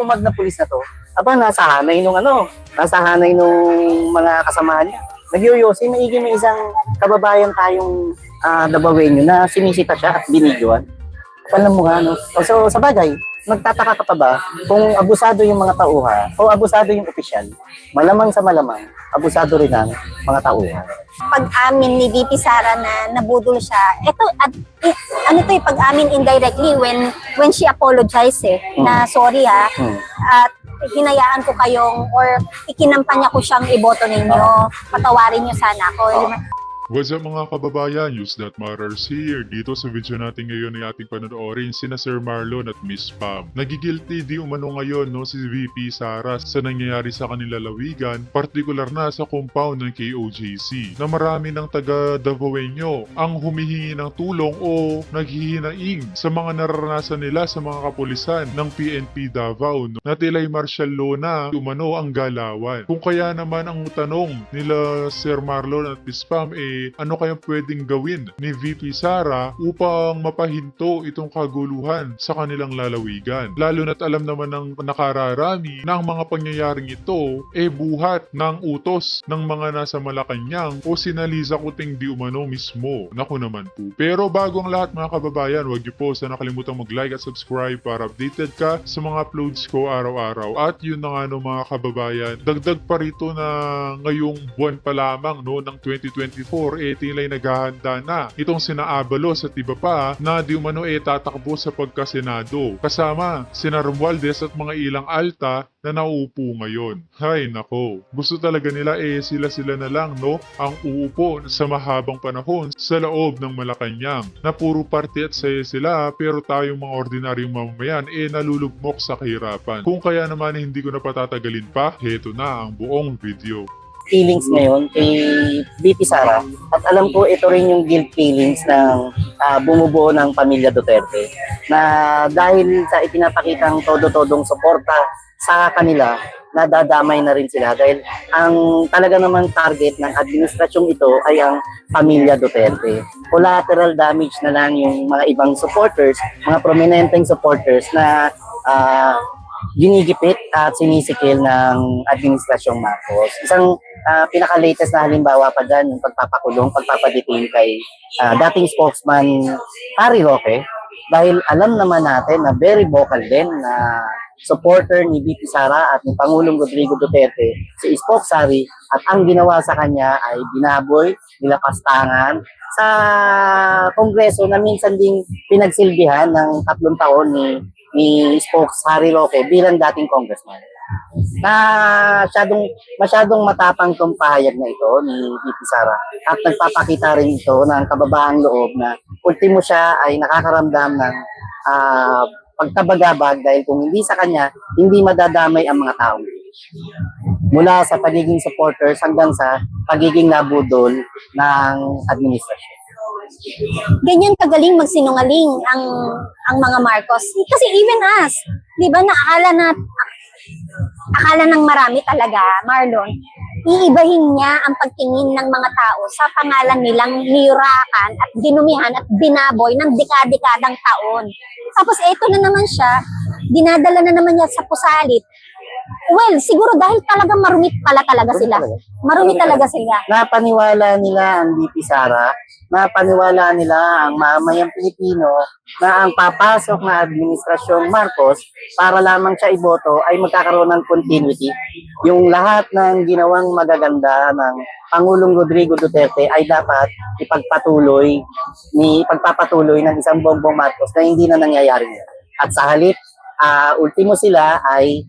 umag na pulis na to, aba, nasa hanay nung mga kasamahan niya. Nagyoyosi, maigi may isang kababayan tayong Dabawenyo na sinisita siya at binidyoan. Alam mo nga, no? So, sa bagay, magtataka ka pa ba kung abusado yung mga tauhan o abusado yung opisyal? Malamang sa malamang, abusado rin ang mga tauhan. Pag-amin ni VP Sara na nabudol siya, ito, pag-amin indirectly when she apologized na sorry at hinayaan ko kayong or ikinampanya ko siyang iboto ninyo, patawarin niyo sana ako. What's up mga kababayan, News That Matters here. Dito sa video natin ngayon ay ating panonoorin sina Sir Marlon at Miss Pam. Nagigilty di umano ngayon si VP Sara sa nangyayari sa kanila lawigan, partikular na sa compound ng KOJC, na marami ng taga Dabawenyo ang humihingi ng tulong o naghihinaing sa mga nararanasan nila sa mga kapulisan ng PNP Davao na tila'y martial law na umano ang galawan. Kung kaya naman ang tanong nila Sir Marlon at Miss Pam ano kayang pwedeng gawin ni VP Sara upang mapahinto itong kaguluhan sa kanilang lalawigan. Lalo na't alam naman ng nakararami na ang mga pangyayaring ito buhat ng utos ng mga nasa Malacanang o sina Liza Kuting di umano mismo. Naku naman po. Pero bago ang lahat mga kababayan, huwag niyo po sana kalimutang mag-like at subscribe para updated ka sa mga uploads ko araw-araw. At yun na nga mga kababayan, dagdag pa rito na ngayong buwan pa lamang ng 2024 tila'y naghahanda na itong sina Abalos at iba pa na di umano tatakbo sa pagkasenado. Kasama sina Romualdez at mga ilang alta na nauupo ngayon. Hay nako, gusto talaga nila sila na lang ang uupo sa mahabang panahon sa loob ng Malacanang na puro party at saya sila, pero tayong mga ordinaryong mamamayan nalulugmok sa kahirapan. Kung kaya naman hindi ko na patatagalin pa, heto na ang buong video. Feelings ngayon kay VP Sara, at alam ko ito rin yung guilt feelings ng bumubuo ng pamilya Duterte, na dahil sa ipinapakitang todo-todong suporta sa kanila, nadadamay na rin sila dahil ang talaga naman target ng administrasyong ito ay ang pamilya Duterte. Collateral damage na lang yung mga ibang supporters, mga prominenteng supporters na ginigipit at sinisikil ng administrasyong Marcos. Isang pinaka-latest na halimbawa pa dyan, yung pagpapadetain kay dating spokesman Harry Roque, dahil alam naman natin na very vocal din na supporter ni VP Sara at ni Pangulong Rodrigo Duterte si Spock Sari, at ang ginawa sa kanya ay binaboy, nilapastangan sa Kongreso na minsan ding pinagsilbihan ng 3 taon ni Spokes Harry Roque bilang dating congressman. Na masyadong matapang tong pahayag na ito ni VP Sara, at nagpapakita rin ito ng kababaang loob na ultimo siya ay nakakaramdam ng pagkabagabag dahil kung hindi sa kanya, hindi madadamay ang mga tao. Mula sa pagiging supporters hanggang sa pagiging nabudol ng administrasyon. Ganyan kagaling magsinungaling ang mga Marcos. Kasi even us, di ba, akala ng marami talaga, Marlon, iibahin niya ang pagtingin ng mga tao sa pangalan nilang niyurakan at dinumihan at binaboy ng dekadang taon. Tapos eto na naman siya, dinadala na naman niya sa pusalit. Well, siguro dahil talagang marumit pala talaga sila. Marumit talaga sila. Napaniwala nila ang VP Sara, napaniwala nila ang mamayang Pilipino na ang papasok na administrasyong Marcos para lamang siya iboto ay magkakaroon ng continuity. Yung lahat ng ginawang magaganda ng Pangulong Rodrigo Duterte ay dapat ipagpatuloy ng isang Bongbong Marcos na hindi na nangyayari. At sa halip, ultimo sila ay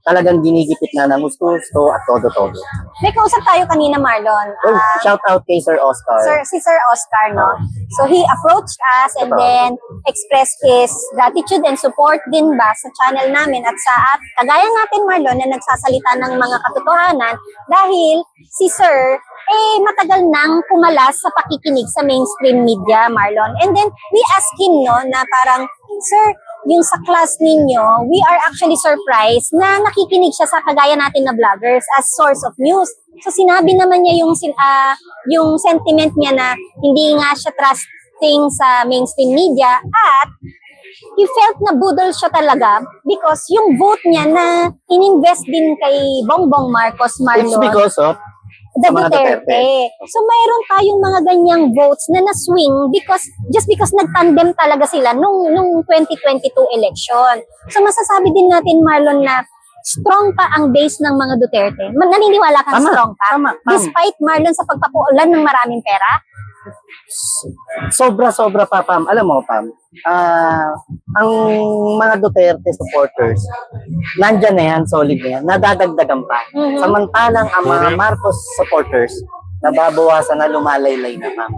talagang ginigipit na ng gusto at todo-todo. May kausap tayo kanina, Marlon. Shout out kay Sir Oscar. Si Sir Oscar, no? So he approached us and then expressed his gratitude and support din ba sa channel namin at kagaya natin, Marlon, na nagsasalita ng mga katotohanan dahil si Sir matagal nang pumalas sa pakikinig sa mainstream media, Marlon. And then we asked him, no, na parang, Sir, yung sa class ninyo, we are actually surprised na nakikinig siya sa kagaya natin na vloggers as source of news. So sinabi naman niya yung sentiment niya na hindi nga siya trusting sa mainstream media at he felt na budol siya talaga because yung vote niya na ininvest din kay Bongbong Marcos It's Marlon, because of the sa mga Duterte. So mayroon tayong mga ganyang votes na na-swing just because nagtandem talaga sila nung 2022 election. So masasabi din natin, Marlon, na strong pa ang base ng mga Duterte. Naniniwala kang Tama, strong pa? tama. Despite, Marlon, sa pagpapuulan ng maraming pera? Sobra-sobra pa, Pam. Alam mo, Pam, ang mga Duterte supporters, nandyan na yan, solid na yan, nadadagdagan pa. Mhm. Samantalang ang mga Marcos supporters, nababawasan na lumalaylay na, Pam.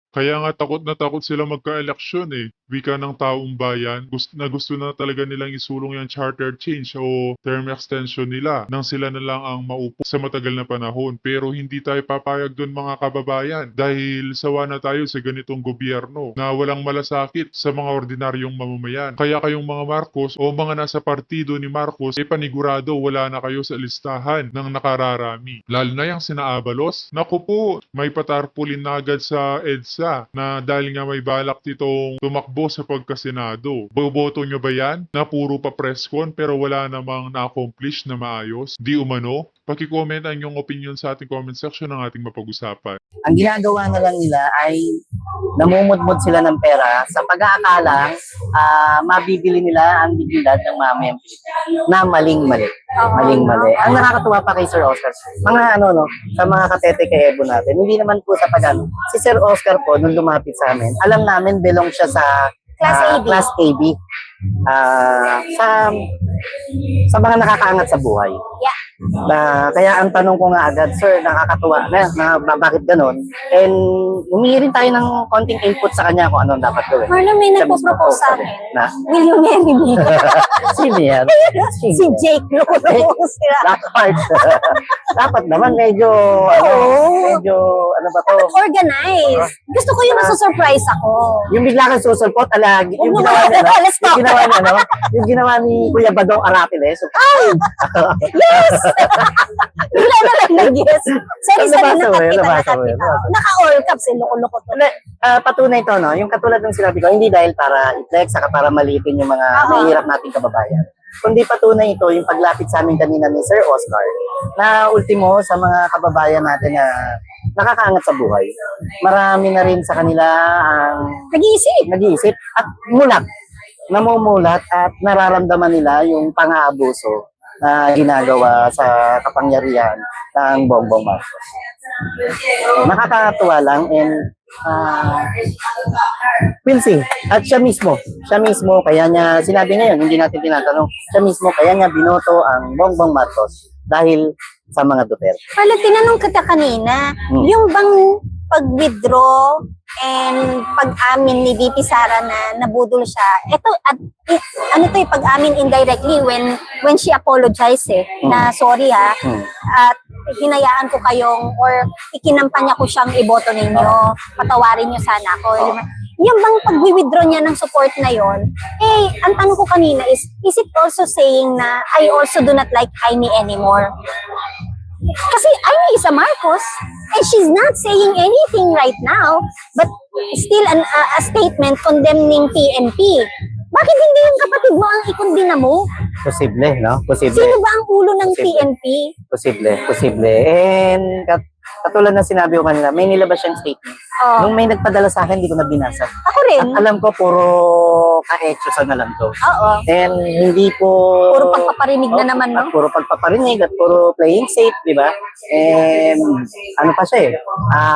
Kaya nga takot na takot sila magka-eleksyon eh. Wika ng taong bayan, gusto na talaga nilang isulong yung charter change o term extension nila nang sila na lang ang maupo sa matagal na panahon. Pero hindi tayo papayag doon mga kababayan dahil sawa na tayo sa ganitong gobyerno na walang malasakit sa mga ordinaryong mamamayan. Kaya kayong mga Marcos o mga nasa partido ni Marcos, panigurado wala na kayo sa listahan ng nakararami. Lalo na yung sina Abalos. Naku po, may patarpulin na agad sa EDSA na dahil nga may balak titong tumakbo sa pagkasenado. Boboto nyo ba yan? Na puro pa presscon pero wala namang na-accomplish na maayos? Di umano? Paki-comment ang inyong opinion sa ating comment section ng ating mapag-usapan. Ang ginagawa na lang nila ay namumudmud sila ng pera sa pag-aakalang mabibili nila ang dignidad ng mamayang Pilipino na maling-mali. Maling-mali. Ang nakakatuwa pa kay Sir Oscar, mga sa mga katete kay Ebo natin, hindi naman po sa si Sir Oscar po, nung lumapit sa amin, alam namin belong siya sa Class AB. Class AB. Sa mga nakakaangat sa buhay. Yeah. Kaya ang tanong ko nga agad, sir, nakakatuwa na bakit ganon? And humingi rin tayo ng konting input sa kanya kung ano dapat gawin. Marlon, may Siya mismo nagpo-propose po, sa akin. Na, Will you marry me? sino yan? Si Jake Lolo. That part. Dapat naman medyo, ano ba to? Organize. Gusto ko yung nasa-surprise ako. Yung bigla kang susulpot, yung Huwag mo ginawa niya, na- let's talk. yung ginawa ni Kuya Badong Aratiles. Yes! Wala na lang nag-yes. Sorry, Nabasa mo yun. Naka-all caps eh, loko-loko to. Patunay to, no? Yung katulad ng sinabi ko, hindi dahil para i-flex, saka para maliitin yung mga mahirap nating kababayan. Kundi patunay ito, yung paglapit sa amin kanina ni Sir Oscar, na ultimo sa mga kababayan natin na nakakaangat sa buhay. Marami na rin sa kanila ang nag-iisip at namumulat at nararamdaman nila yung pang-aabuso na ginagawa sa kapangyarihan ng Bongbong Marcos. Nakakatuwa lang and we'll see. At siya mismo, kaya niya, sinabi ngayon, hindi natin tinatanong, siya mismo, kaya niya binoto ang Bongbong Marcos dahil sa mga Duterte. Pala, tinanong kita kanina, yung bang pag-withdraw and pag-amin ni VP Sara na nabudol siya, ito, pag-amin indirectly when she apologized na sorry at hinayaan ko kayong or ikinampanya ko siyang iboto ninyo, patawarin niyo sana ako. Yung bang pag-withdraw niya ng support na yon, ang tanong ko kanina is it also saying na I also do not like Aimee anymore? Kasi Aimee is a Marcos and she's not saying anything right now but still a statement condemning PNP. Bakit hindi yung kapatid mo ang ikondina mo? Posible, no? Posible. Sino ba ang ulo ng PNP? Posible. And katulad na sinabi ko kanina, may nilabas siyang statement. Nung may nagpadala sa akin, hindi ko na binasa. Ako rin. At alam ko, puro ka-etchosa na lang to. Oo. And hindi po... Puro pagpaparinig na naman, no? At puro pagpaparinig at puro playing safe, di ba? And ano pa siya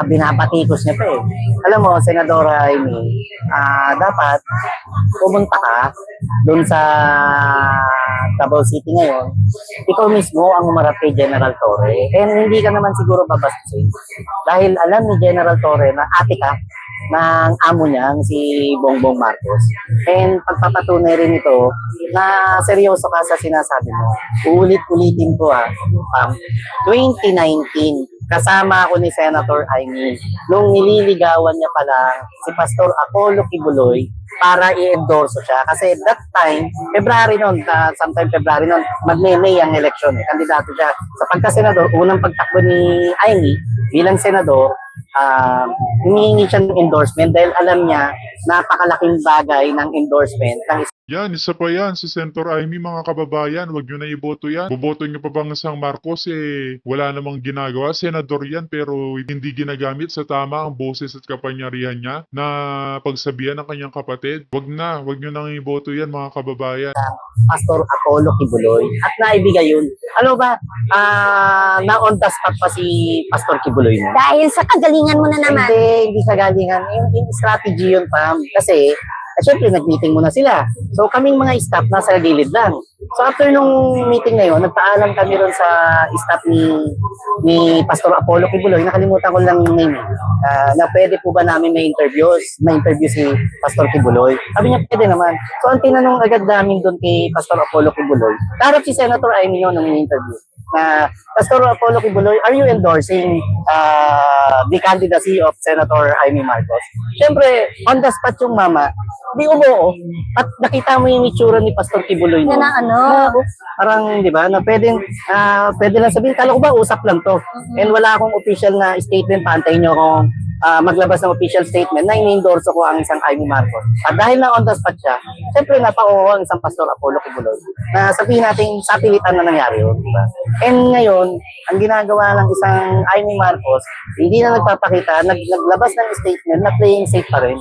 binapatikos niya pa Alam mo, Senadora Aimee, dapat pumunta ka doon sa Davao City ngayon, ikaw mismo ang umarap kay General Torre. And hindi ka naman siguro babastusin. Dahil alam ni General Torre na ate ka ng amo niyang si Bongbong Marcos. And pagpapatunay rin ito na seryoso ka sa sinasabi mo. Ulit-ulitin ko 2019, kasama ako ni Senator Aimee nung nililigawan niya pa lang si Pastor Apollo Kibuloy para i-endorso siya. Kasi that time, February noon, sometime February noon, mag-May ang eleksyon. Kandidato siya sa pagka-senador. Unang pagtakbo ni Aimee bilang senador, humihingi siya ng endorsement dahil alam niya napakalaking bagay ng endorsement ng Yan, isa pa yan, si Senator Amy, mga kababayan, wag nyo na iboto yan. Boboto nyo pa bang isang Marcos, wala namang ginagawa, senador yan, pero hindi ginagamit sa tama ang boses at kapangyarihan niya na pagsabihan ng kanyang kapatid. Wag nyo nang iboto yan, mga kababayan. Pastor Apollo Kibuloy at naibigay yun. Ano ba, na on the spot pa si Pastor Kibuloy mo? Dahil sa kagalingan mo na naman. Hindi sa galingan. Yung strategy yun, Pam. Kasi, syempre, nag-meeting muna sila. So, kaming mga staff, nasa gilid lang. So, after nung meeting na yun, nagpaalam kami ron sa staff ni Pastor Apollo Kibuloy. Nakalimutan ko lang yung name. Na pwede po ba namin may interview si Pastor Kibuloy. Sabi niya, pwede naman. So, ang tinanong agad namin doon kay Pastor Apollo Kibuloy, harap si Senator Amy yun nung interview. Na, Pastor Apollo Kibuloy, are you endorsing the candidacy of Senator Amy Marcos? Siyempre, on the spot yung mama, di umuo. At nakita mo yung itsura ni Pastor Kibuloy Na no? ano. Parang, di ba, na pwede lang sabihin, kala ko ba usap lang to. And wala akong official na statement, paantayin nyo akong maglabas ng official statement na ini-endorse ko ang isang Amy Marcos. At dahil na on the spot siya, siyempre napauho ang isang Pastor Apollo Kibuloy na sabihin natin sa pilitan na nangyari yun. Diba? And ngayon, ang ginagawa ng isang Amy Marcos, hindi na nagpapakita, naglabas ng statement na playing safe pa rin.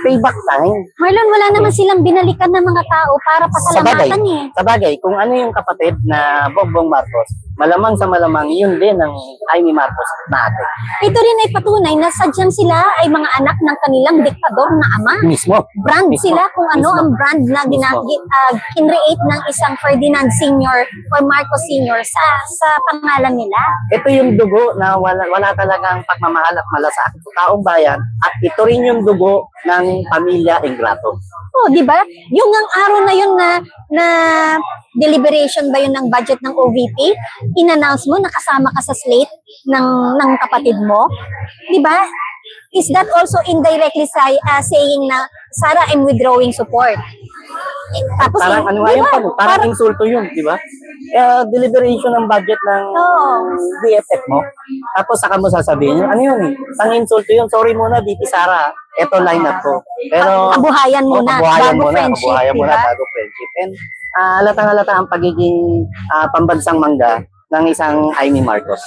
Payback time. Marlon, wala naman silang binalikan ng mga tao para pasalamatan Sa bagay, kung ano yung kapatid na Bongbong Marcos, malamang sa malamang yun din ang Amy Marcos natin. Ito rin ay patunay na sadyang sila ay mga anak ng kanilang diktador na ama. Mismo. Brand Mismo. sila kung ano Mismo. ang brand na kinreate ng isang Ferdinand Sr. or Marcos Sr. sa pangalan nila. Ito yung dugo na wala talagang pagmamahal at malasakit sa taong bayan at ito rin yung dugo ng pamilya Ingrato. Oh, di ba? Yung ang araw na yun na deliberation ba yun ng budget ng OVP, in-announce mo nakasama ka sa slate ng kapatid mo, di ba? Is that also indirectly saying na Sarah, I'm withdrawing support? Tapos Parang ano nga di yun, ba? parang insulto yun, di ba? Deliberation ng budget ng Oo. BFF mo. Tapos saka mo sasabihin, ano yun eh, pang insulto yun, sorry muna, VP Sara, eto line up ko. Pero, Kabuhayan muna, kabuhayan bago muna, friendship, kabuhayan di muna, ba? bago friendship. And halatang-halata ang pagiging pambansang mangga ng isang Amy Marcos.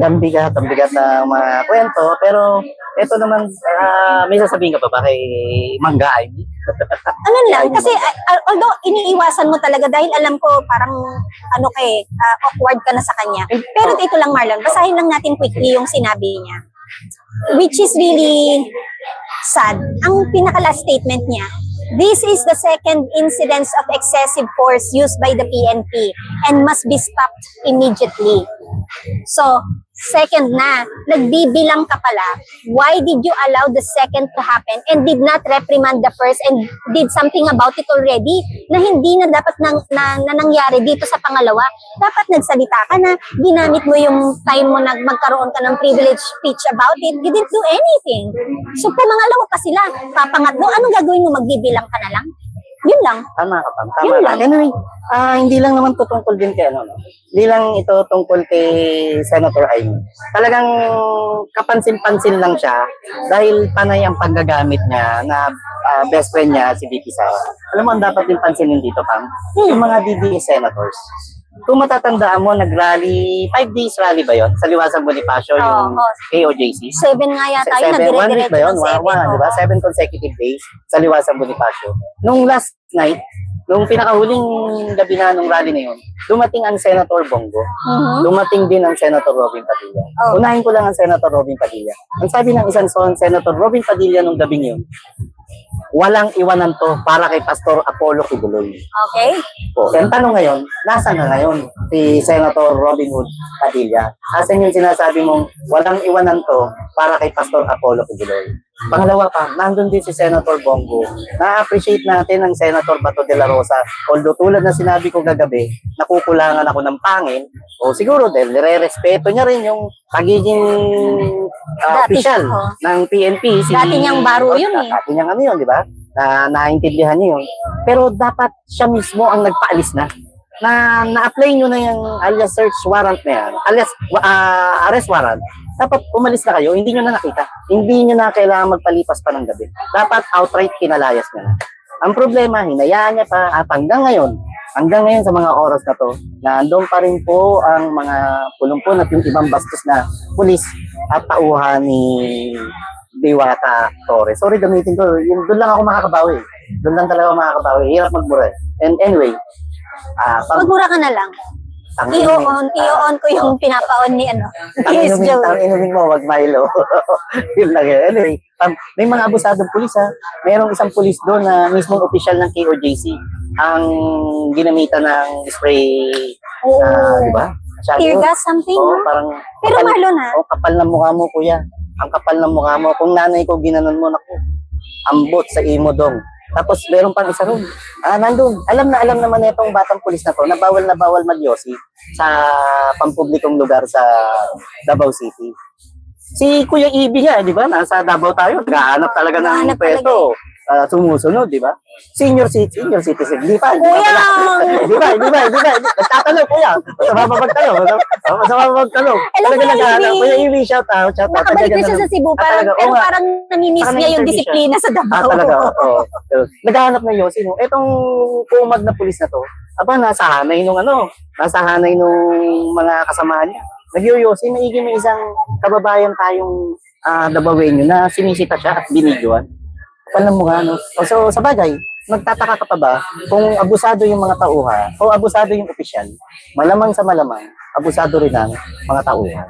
Ang bigat na mga kwento, pero ito naman, may sasabihin ka pa ba kay Mangga Amy? Ano lang, kasi although iniiwasan mo talaga dahil alam ko parang awkward ka na sa kanya. Pero ito lang Marlon, basahin lang natin quickly yung sinabi niya. Which is really sad. Ang pinaka-last statement niya, this is the second incidence of excessive force used by the PNP and must be stopped immediately. So, second na, nagbibilang ka pala. Why did you allow the second to happen and did not reprimand the first and did something about it already na hindi na dapat na nangyari dito sa pangalawa? Dapat nagsalita ka na, ginamit mo yung time mo na magkaroon ka ng privilege speech about it. You didn't do anything. So, pumangalawa pa sila. Papangatlo, anong gagawin mo? Magbibilang ka na lang? Yun lang. Tama ka, Pam. Yun Tama lang. ka. Anyway, hindi lang naman to tungkol din kay no? Hindi lang ito tungkol kay Senator Amy. Talagang kapansin-pansin lang siya dahil panay ang paggagamit niya na best friend niya, si VP Sara. Alam mo, ang dapat din pansinin dito, Pam, yung mga DDS senators. Kung matatandaan mo, nag-rally, 5 days rally ba yon sa Liwasang Bonifacio, yung Oo. KOJC? 7 nga yata yun, 1 week ba yun? nagdire-diretso ng 7. Di ba? 7 consecutive days sa Liwasang Bonifacio. Nung last night, nung pinakahuling gabi na nung rally na yun, dumating ang Senator Bongo. Mhm. Dumating din ang Senator Robin Padilla. Oh. Unahin ko lang ang Senator Robin Padilla. Ang sabi ng isang Senator Robin Padilla nung gabing yun, walang iwanan to para kay Pastor Apollo Kibuloy. Okay? Po. Ang tanong ngayon, nasaan na ngayon si Senator Robin Hood Padilla? Asan yung sinasabi mong walang iwanan to para kay Pastor Apollo Kibuloy? Pangalawa pa, nandun din si Senator Bongo. Na-appreciate natin ang Senator Bato de la Rosa. Although tulad na sinabi ko kagabi, nakukulangan ako ng pangin, o siguro dahil nire-respeto niya rin yung pagiging Dati, official oo. ng PNP. Dati niyang baro yun eh. Dati niyang ano yun, di ba? Na naintindihan niyo yun. Pero dapat siya mismo ang nagpaalis na. na-apply nyo na yung alias search warrant na yan, alias arrest warrant, dapat umalis na kayo, hindi nyo na nakita. Hindi nyo na kailangan magpalipas pa ng gabi. Dapat outright kinalayas nyo na. Ang problema, hinayaan niya pa at hanggang ngayon sa mga oras na to, nandoon pa rin po ang mga pulumpun at yung ibang bastos na pulis at tauhan ni Diwata Torres. Sorry, gamitin ko. Doon lang ako makakabawi. Doon lang talaga ako makakabawi. Hirap magbura. And anyway, Magmura ka na lang. I-on ko yung pinapaon ni Miss Joey. Ang inumin mo, wag Milo. Yun lang yun. Anyway, may mga abusadong pulis ha. Mayroong isang pulis doon na mismong official ng KOJC ang ginamitan ng spray, di ba? Tear gas something, Oo, no? parang Pero kapal, Marlon ha, kapal ng mukha mo, kuya. Ang kapal ng mukha mo. Kung nanay ko ginanon mo, naku, ambot sa imo dong. Tapos meron pang isa ron. Nandun. Alam naman na itong batang pulis na to na bawal magyosi sa pampublikong lugar sa Davao City. Si Kuya Ibi nga, di ba? Nasa Davao tayo. Naghahanap talaga ng Naghahanap peto. Sumusunod, di ba? Senior citizen. Di ba? Kuya! Di ba? Nagtatanong, kuya. Masama magtanong. Alam mo, Talaga naghahanap. Ibi. Kuya Ibi, shout out. nakabalik na siya sa Cebu, talaga, pero oo nga. parang namimiss Parang niya yung na-interview disiplina sa Davao. Talaga, oo. Naghahanap na yun. Sino? Etong kumag na pulis na to, nasa hanay nung mga kasamahan niya. Nagyoyosi, may isang kababayan tayong Davaoenyo na sinisita siya at binidyoan. Kapal ng mukha, no? So, sa bagay, magtataka ka pa ba kung abusado yung mga tauhan o abusado yung opisyal, malamang sa malamang, abusado rin ang mga tauhan.